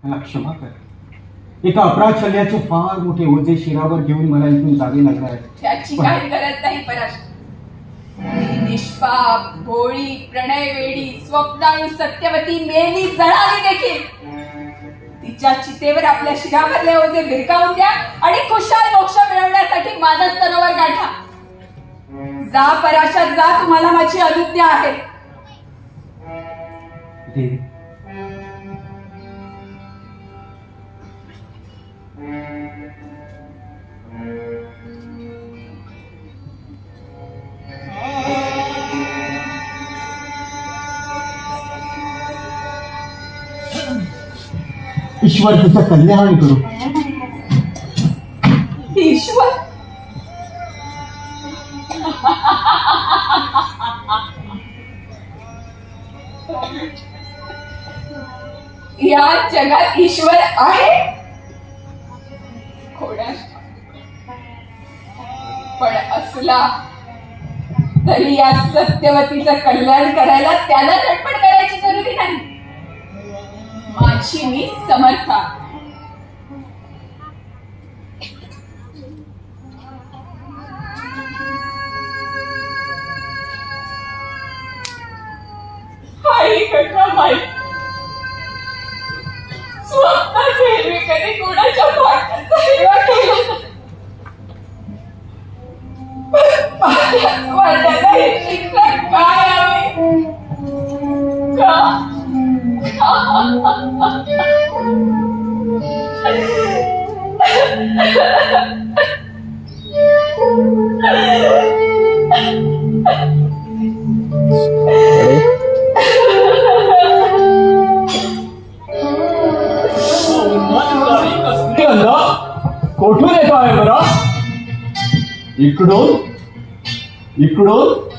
मला क्षमा कर. एका अपराध शल्याचे फार मोठे ओझे शिरावर घेऊन मला इथून जावे लागणार आहे. त्याची काही गरज नाही पराश. निष्पाप भोळी प्रणयवेडी स्वप्नाळू सत्यवती मेली जळाली देखील. तिच्या चितेवर आपल्या शिरावरले ओझे भिरकावून द्या आणि खुशाल मोक्ष मिळवण्यासाठी मानस सरोवर गाठा. जा पराशात जा, तुम्हाला माझी अनुज्ञा आहे. देवी, ईश्वर तुझं कल्याण करू. ईश्वर या जगात ईश्वर आहे खोड्या, पण असला तरी या सत्यवतीचं कल्याण करायला त्याला धडपड करायची जरुरी नाही. माझी मी समर्थ. आई घटना माहीत स्वप्नाचे हिरवे कधी कोणाच्या भाटाचा हेवा केला. माझ्याला हे शिक्षा काय हवी का? कोठून येतो आहे बरं? इकडून इकडून